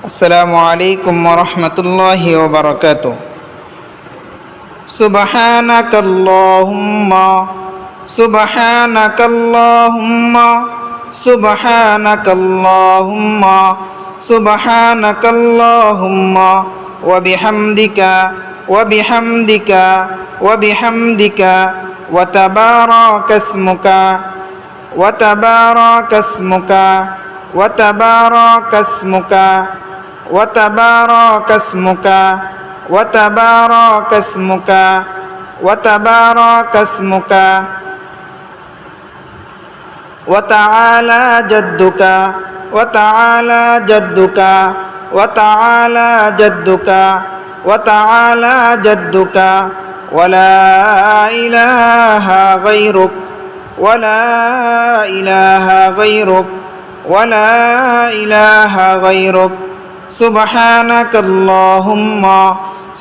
আসসালামু আলাইকুম ওয়া রাহমাতুল্লাহি ওয়া বারাকাতুহু। সুবহানাকাল্লাহুম্মা সুবহানাকাল্লাহুম্মা সুবহানাকাল্লাহুম্মা সুবহানাকাল্লাহুম্মা ওয়া বিহামদিকা ওয়া বিহামদিকা ওয়া বিহামদিকা ওয়া তাবারাকাসমুকা ওয়া তাবারাকাসমুকা ওয়া তাবারাকাসমুকা وتبارك اسمك وتبارك اسمك وتبارك اسمك وتعالى جدك وتعالى جدك وتعالى جدك وتعالى جدك ولا إله غيرك ولا إله غيرك ولا إله غيرك سبحانك اللهم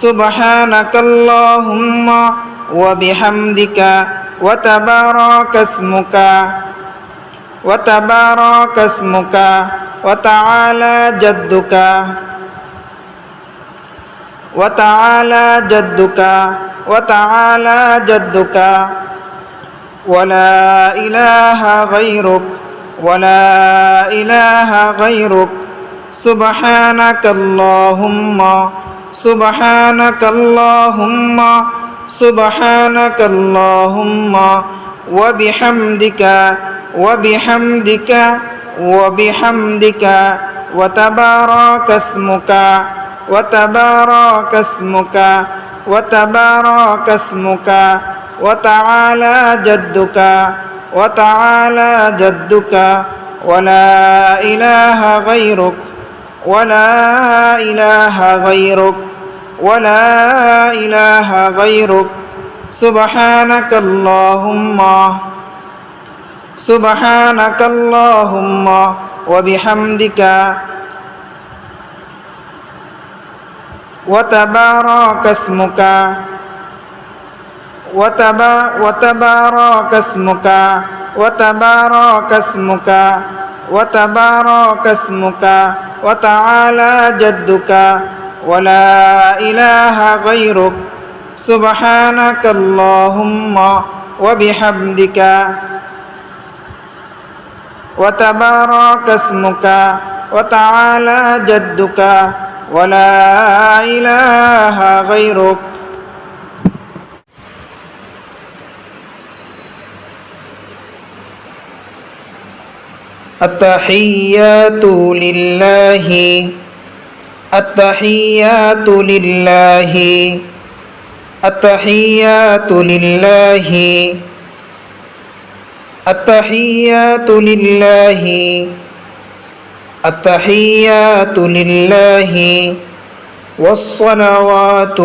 سبحانك اللهم وبحمدك وتبارك اسمك وتبارك اسمك وتعالى جدك وتعالى جدك وتعالى جدك ولا إله غيرك ولا إله غيرك سبحانك اللهم سبحانك اللهم سبحانك اللهم وبحمدك وبحمدك وبحمدك وتبارك اسمك وتبارك اسمك وتبارك اسمك وتعالى جدك وتعالى جدك ولا إله غيرك ولا إله غيرك ولا إله غيرك سبحانك اللهم سبحانك اللهم وبحمدك وتبارك اسمك وتبارك اسمك وتبارك اسمك وتبارك اسمك وتعالى جدك ولا إله غيرك سبحانك اللهم وبحمدك وتبارك اسمك وتعالى جدك ولا إله غيرك التحيات لله التحيات لله التحيات لله التحيات لله التحيات لله والصلوات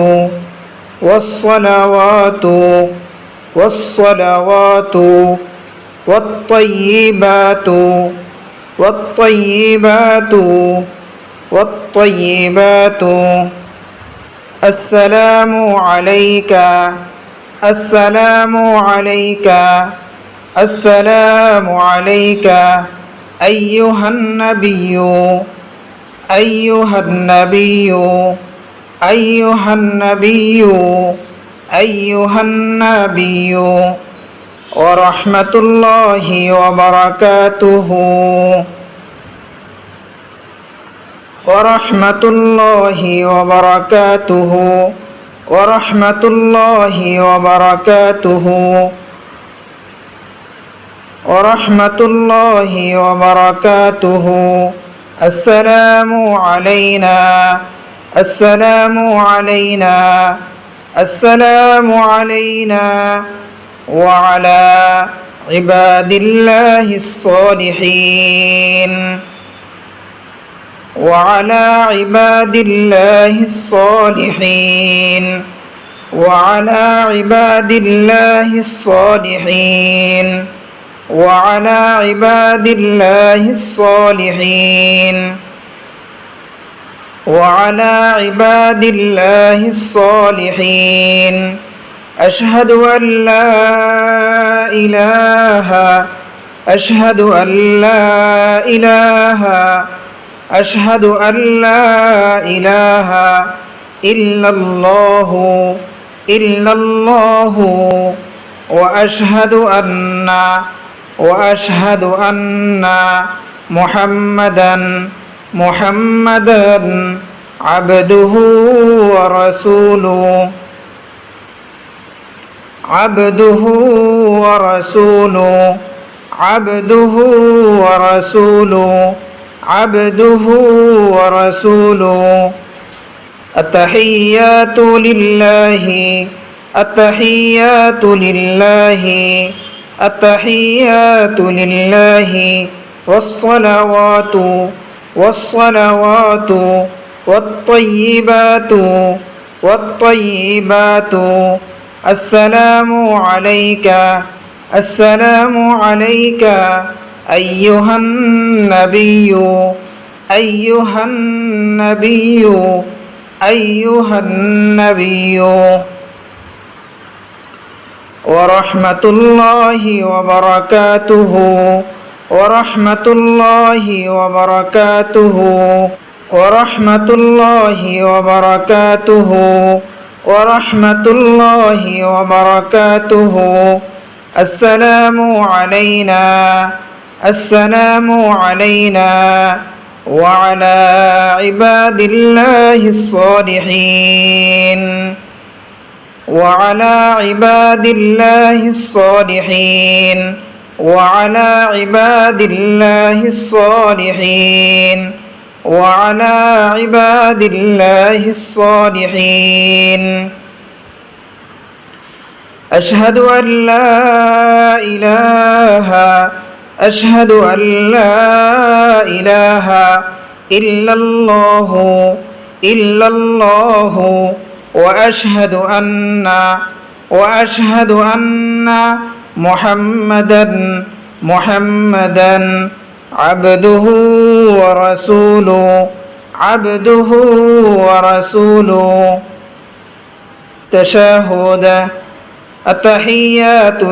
والصلوات والصلوات والطيبات والطيبات والطيبات السلام عليك السلام عليك السلام عليك أيها النبي أيها النبي أيها النبي أيها النبي ورحمة الله وبركاته ورحمة الله وبركاته ورحمة الله وبركاته ورحمة الله وبركاته السلام علينا السلام علينا السلام علينا وعلى عباد الله الصالحين وعلى عباد الله الصالحين وعلى عباد الله الصالحين وعلى عباد الله الصالحين وعلى عباد الله الصالحين أشهد أن لا إله أشهد أن لا إله أشهد أن لا إله إلا الله وأشهد أن محمدا عبده ورسوله التحيات لله والصلوات والطيبات السلام عليك أيها النبي ورحمة الله وبركاته السلام علينا وعلى عباد الله الصالحين أشهد أن لا إله إلا الله وأشهد أن محمدا عبده ورسوله تشهد التحيات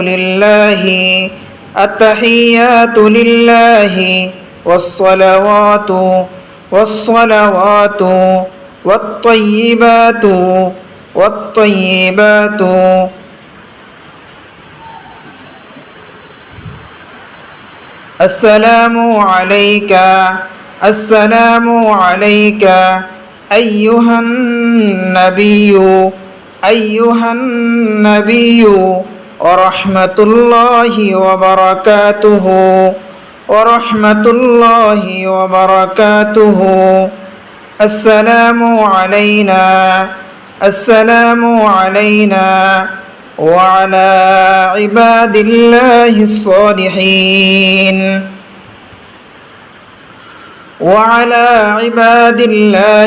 لله والصلوات والطيبات السلام عليك أيها النبي ورحمة الله وبركاته السلام علينا وعلى عباد الله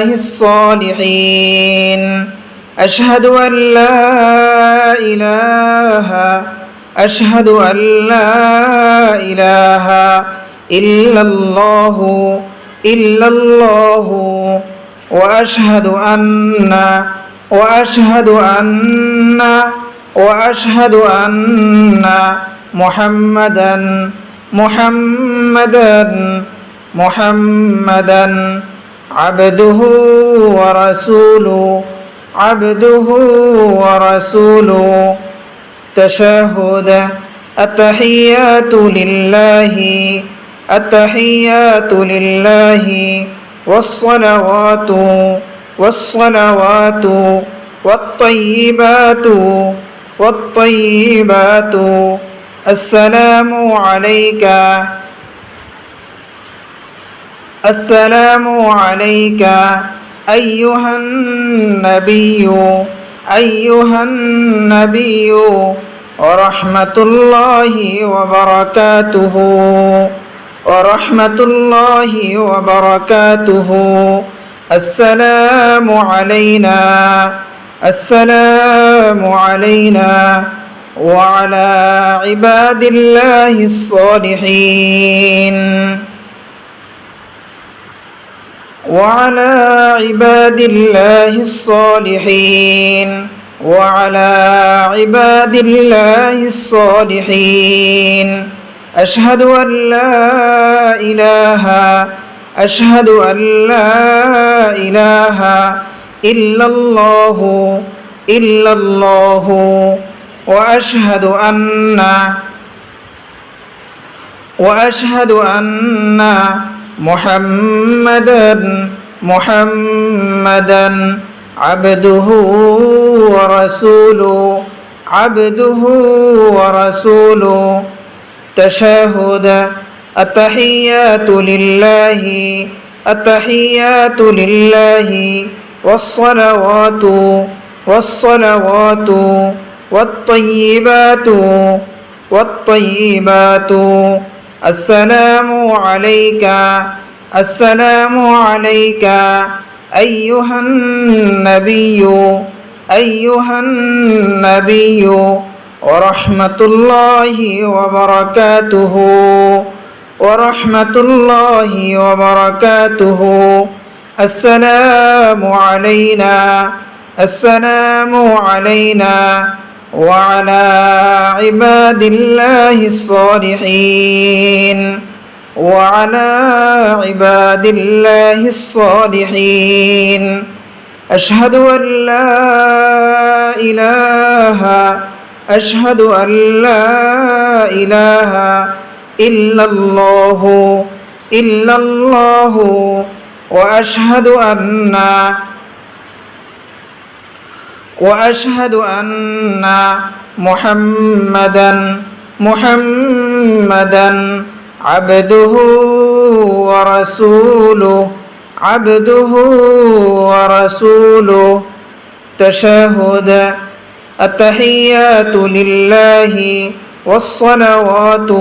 الصالحين أشهد أن لا إله إلا الله وأشهد أن محمدا عبده ورسوله تشهد التحيات لله والصلوات والطيبات السلام عليك أيها النبي ورحمة الله وبركاته السلام علينا وعلى عباد الله الصالحين أشهد أن لا إله أشهد أن لا إله إلا الله وأشهد أن محمدا عبده ورسوله تشهد التحيات لله والصلوات والطيبات السلام عليك أيها النبي ورحمة الله وبركاته السلام علينا وعلى عباد الله الصالحين أشهد أن لا إله إلا الله وأشهد أن محمدا عبده ورسوله تشهد التحيات لله والصلوات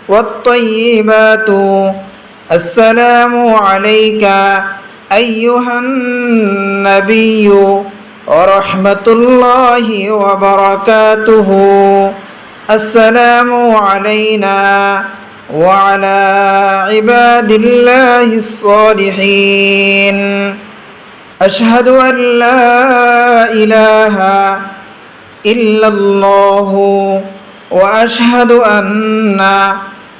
والطيبات السلام عليك أيها النبي ورحمة الله وبركاته السلام علينا وعلى عباد الله الصالحين أشهد أن لا إله إلا الله وأشهد أن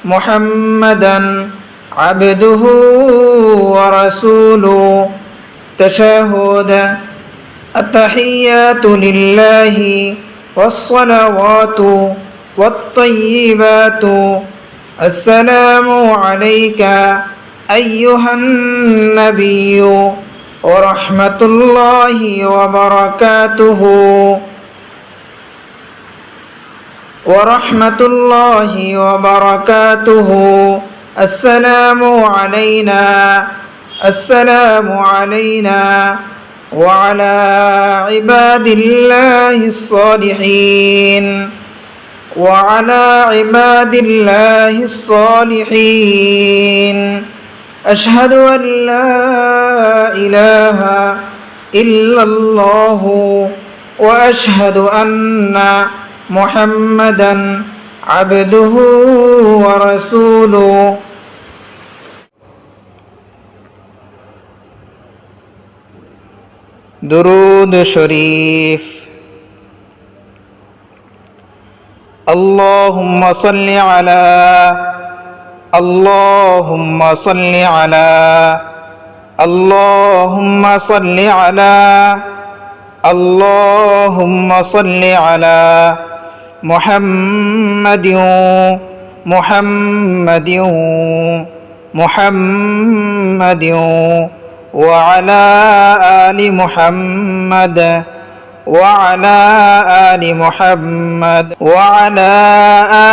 محمدا عبده ورسوله تشهد التحيات لله والصلوات والطيبات السلام عليك أيها النبي ورحمة الله وبركاته السلام علينا وعلى عباد الله الصالحين أشهد أن لا إله إلا الله وأشهد أن محمدا عبده ورسوله درود شريف اللهم صل على محمد وعلى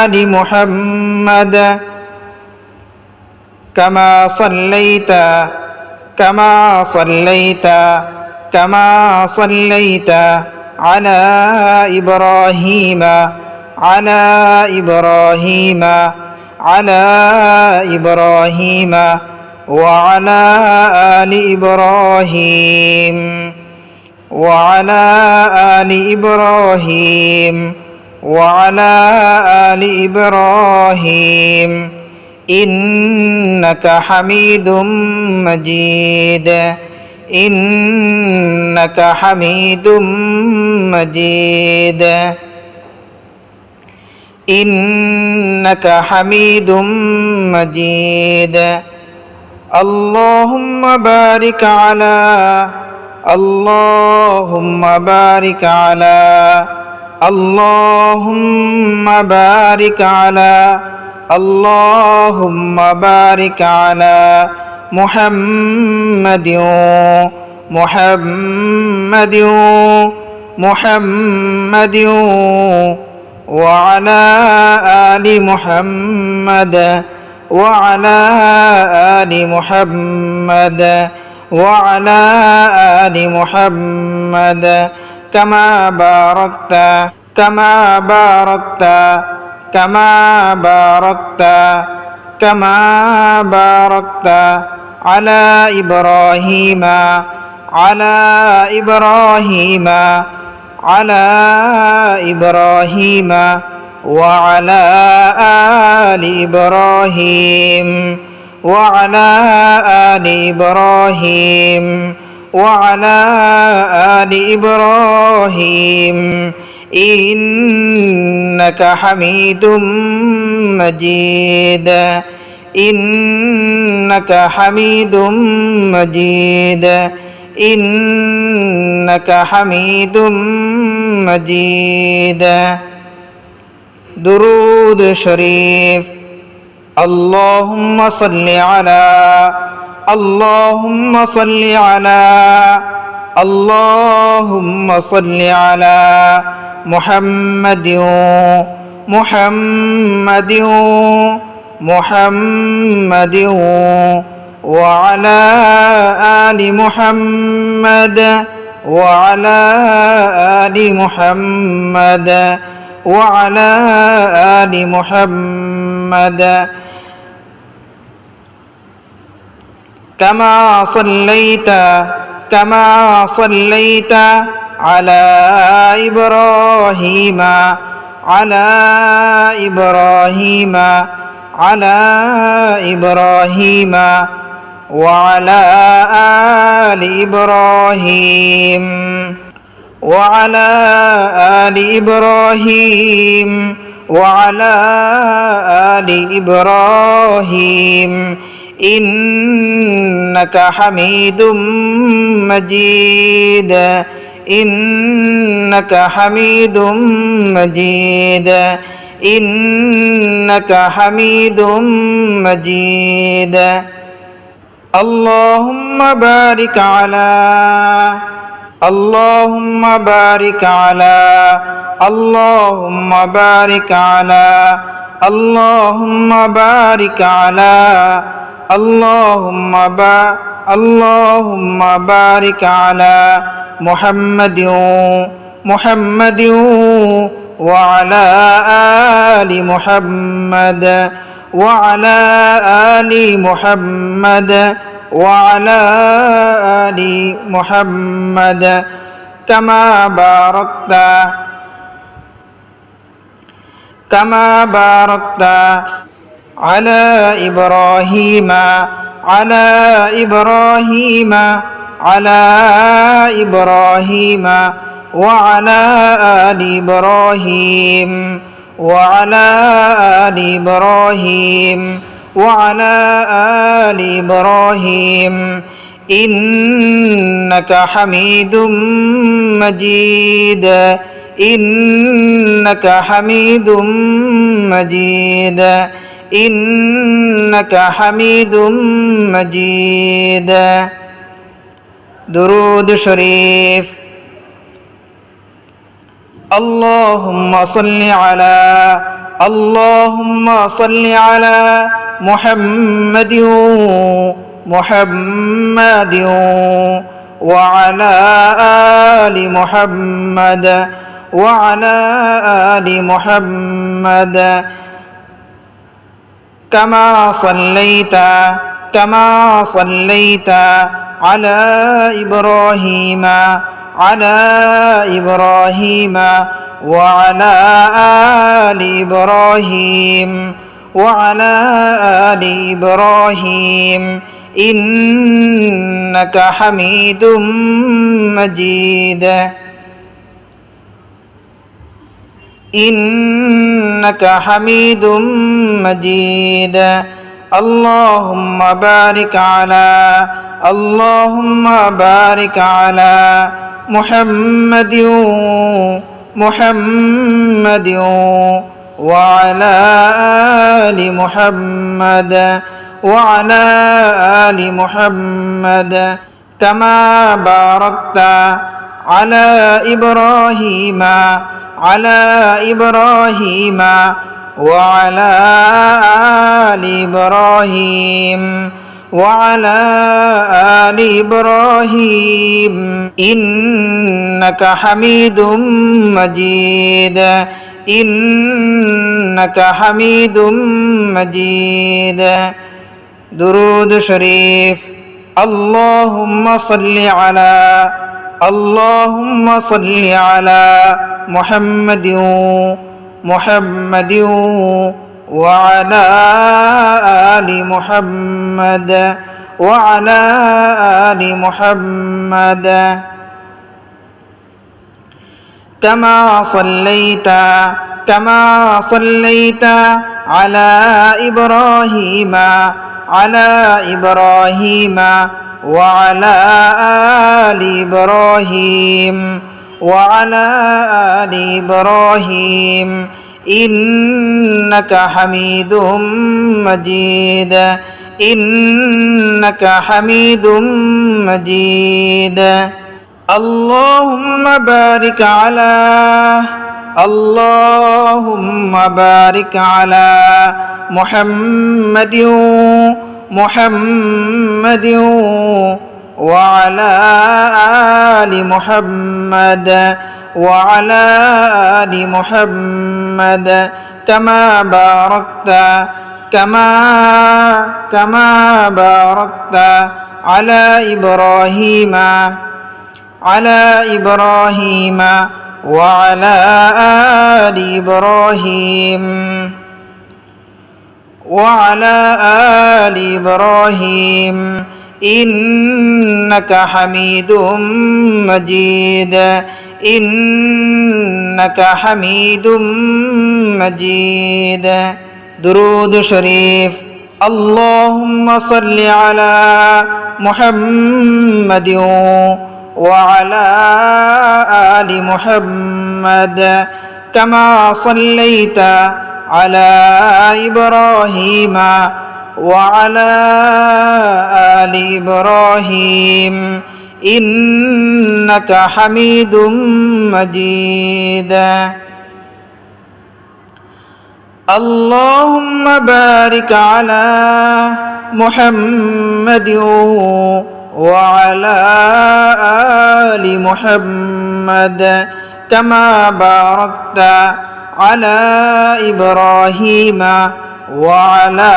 آل محمد كما صليت على إبراهيم وعلى آل إبراهيم إنك حميد مجيد اللهم بارك على اللهم بارك على اللهم بارك على اللهم بارك على محمد محمد محمد وعلى آل محمد وعلى آل محمد وعلى آل محمد كما باركت كما باركت كما باركت كما باركت على إبراهيم على إبراهيم على إبراهيم وعلى آل إبراهيم وعلى آل إبراهيم وعلى آل إبراهيم إنك حميد مجيد إنك حميد مجيد إنك حميد مجيد درود شريف اللهم صل على اللهم صل على اللهم صل على محمد محمد محمد وعلى آل محمد وعلى آل محمد وعلى آل محمد كما صليت على إبراهيم على إبراهيم على إبراهيم وعلى آل إبراهيم وعلى آل إبراهيم وعلى آل إبراهيم إنك حميد مجيد إنك حميد مجيد إنك حميد مجيد اللهم بارك على اللهم بارك على اللهم بارك على اللهم بارك على اللهم بارك على محمد محمد وعلى آل محمد وعلى آل محمد وعلى آل محمد كما باركت على إبراهيم على إبراهيم على إبراهيم وعلى آل إبراهيم وعلى آل إبراهيم وعلى آل إبراهيم إنك حميد مجيد إنك حميد مجيد إنك حميد مجيد درود شريف اللهم صل على محمد محمد وعلى آل محمد وعلى آل محمد كما صليت على إبراهيم وعلى آل إبراهيم وعلى آل إبراهيم إنك حميد مجيد إنك حميد مجيد اللهم بارك على محمد وعلى آل محمد كما باركت على إبراهيم وعلى آل إبراهيم إنك حميد مجيد درود شريف اللهم صل على محمد وعلى آل محمد كما صليت على إبراهيم وعلى آل إبراهيم إنك حميد مجيد اللهم بارك على محمد وعلى آل محمد كما باركت على إبراهيم وعلى آل إبراهيم إنك حميد مجيد درود شريف اللهم صل على محمد وعلى آل محمد كما صليت على إبراهيم وعلى آل إبراهيم إنك حميد مجيد اللهم بارك على محمد وعلى آل محمد كما باركت على إبراهيم وعلى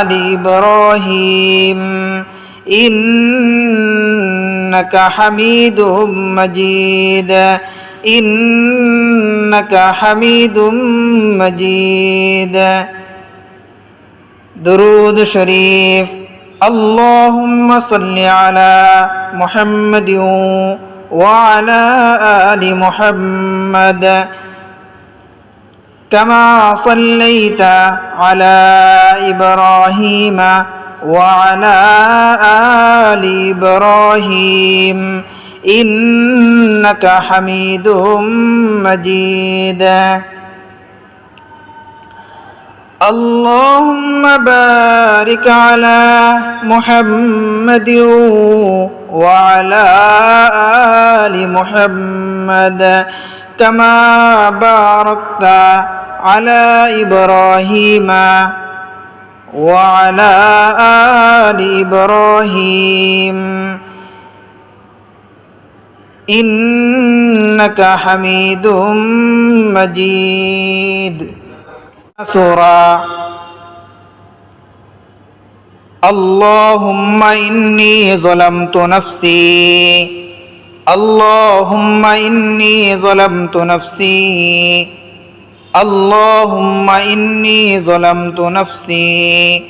آل إبراهيم إنك حميد مجيد درود شريف اللهم صل على محمد وعلى آل محمد كما صليت على إبراهيم وعلى آل إبراهيم إنك حميد مجيد اللهم بارك على محمد وعلى آل محمد كما باركت على إبراهيم وعلى آل إبراهيم إنك حميد مجيد سورة اللهم إني ظلمت نفسي اللهم إني ظلمت نفسي اللهم إني ظلمت نفسي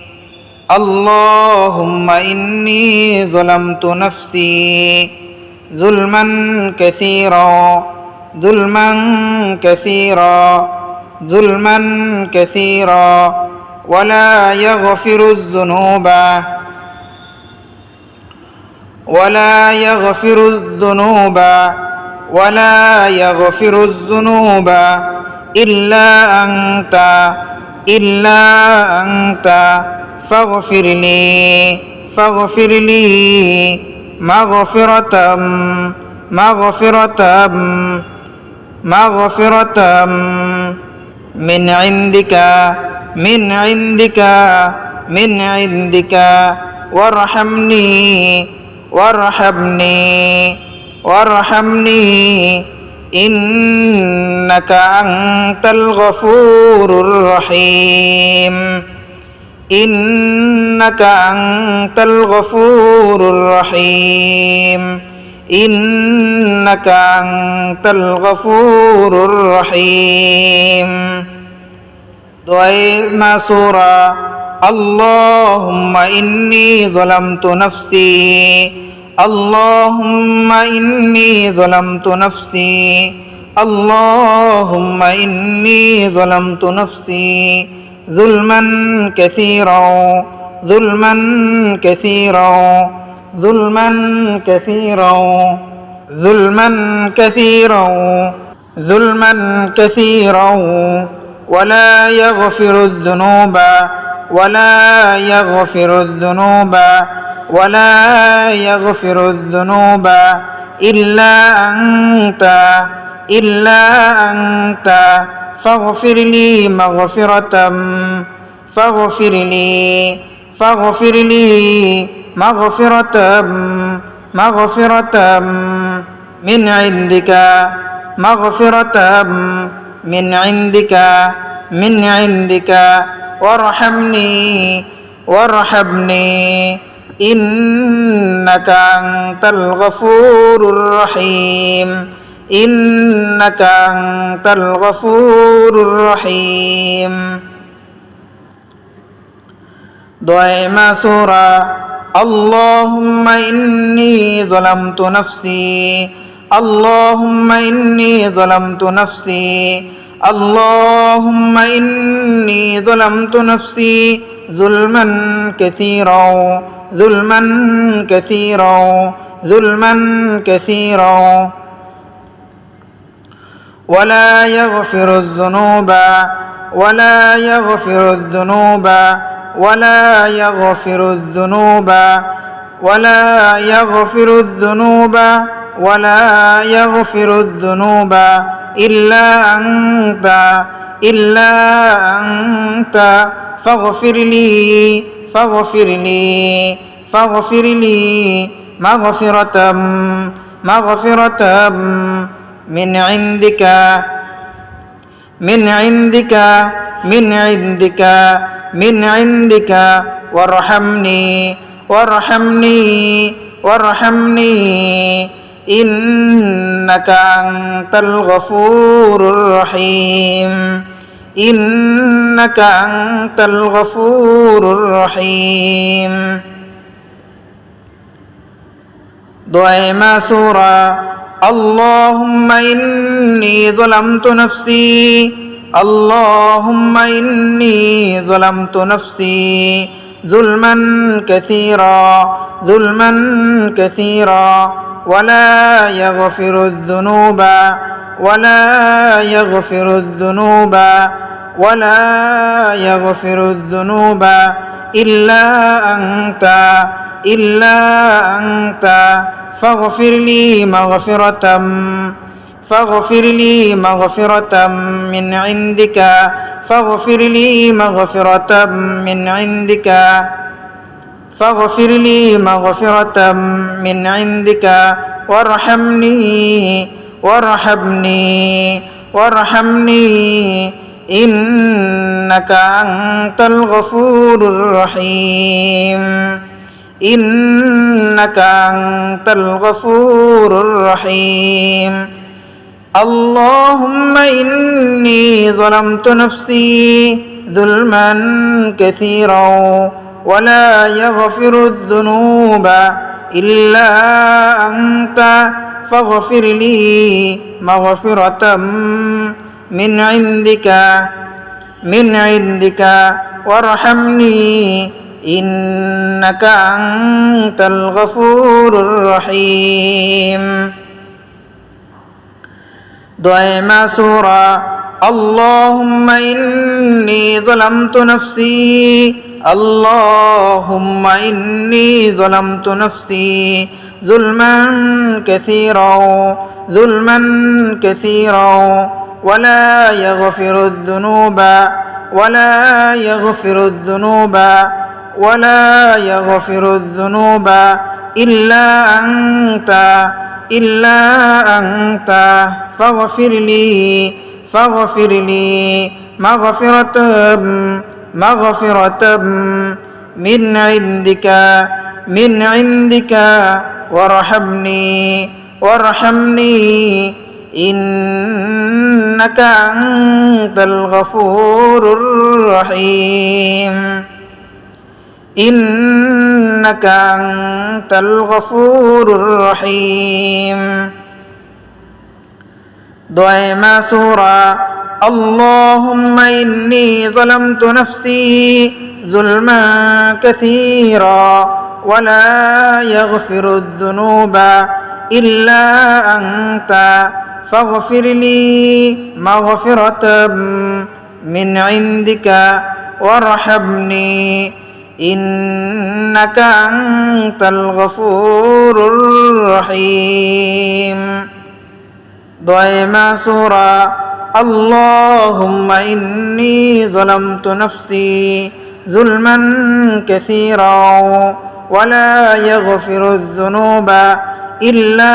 اللهم إني ظلمت نفسي ظلما كثيرا ظلما كثيرا ظلما كثيرا ولا يغفر الذنوب ولا يغفر الذنوب ولا يغفر الذنوب إلا أنت فاغفر لي مغفرة من عندك وارحمني إنك أنت الغفور الرحيم إنك أنت الغفور الرحيم دعاء মাসুরা اللهم إني ظلمت نفسي اللهم إني ظلمت نفسي اللهم إني ظلمت نفسي ظلما كثيرا ظلما كثيرا ظلما كثيرا ظلما كثيرا ظلما كثيرا ولا يغفر الذنوب ولا يغفر الذنوب ولا يغفر الذنوب إلا أنت فاغفر لي مغفرة من عندك وارحمني إنك أنت الغفور الرحيم دعاء মাসুরা اللهم إني ظلمت نفسي اللهم إني ظلمت نفسي اللهم إني ظلمت نفسي ظلما كثيرا ظلما كثيرا ظلما كثيرا ولا يغفر الذنوب ولا يغفر الذنوب ولا يغفر الذنوب ولا يغفر الذنوب ولا يغفر الذنوب إلا أنت فاغفر لي مغفرة من عندك وارحمني إنك أنت الغفور الرحيم دعاء মাসুরা اللهم إني ظلمت نفسي اللهم إني ظلمت نفسي ظلما كثيرا ولا يغفر الذنوب إلا أنت فاغفر لي مغفرة من عندك وارحمني إنك أنت الغفور الرحيم اللهم إني ظلمت نفسي ظلما كثيرا ولا يغفر الذنوب إلا أنت فاغفر لي مغفرة من عندك وارحمني إنك أنت الغفور الرحيم دعاء سورة اللهم إني ظلمت نفسي اللهم إني ظلمت نفسي ظلما كثيرا ولا يغفر الذنوب إلا أنت فاغفر لي مغفرة من عندك وارحمني إنك أنت الغفور الرحيم دعاء سورة اللهم إني ظلمت نفسي ظلما كثيرا ولا يغفر الذنوب إلا أنت فاغفر لي مغفرة من عندك وارحمني إنك أنت الغفور الرحيم دعاء سورة اللهم إني ظلمت نفسي ظلما كثيرا ولا يغفر الذنوب إلا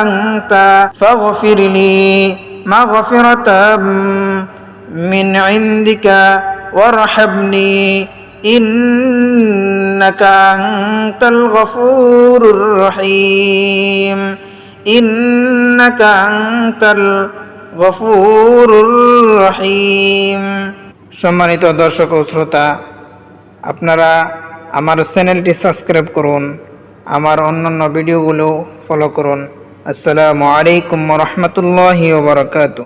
أنت فاغفر لي مغفرة من عندك وارحمني إنك أنت الغفور الرحيم সম্মানিত দর্শক ও শ্রোতা, আপনারা আমার চ্যানেলটি সাবস্ক্রাইব করুন, আমার অন্যান্য ভিডিওগুলো ফলো করুন। আসসালামু আলাইকুম ওয়া রাহমাতুল্লাহি ওয়া বারাকাতুহু।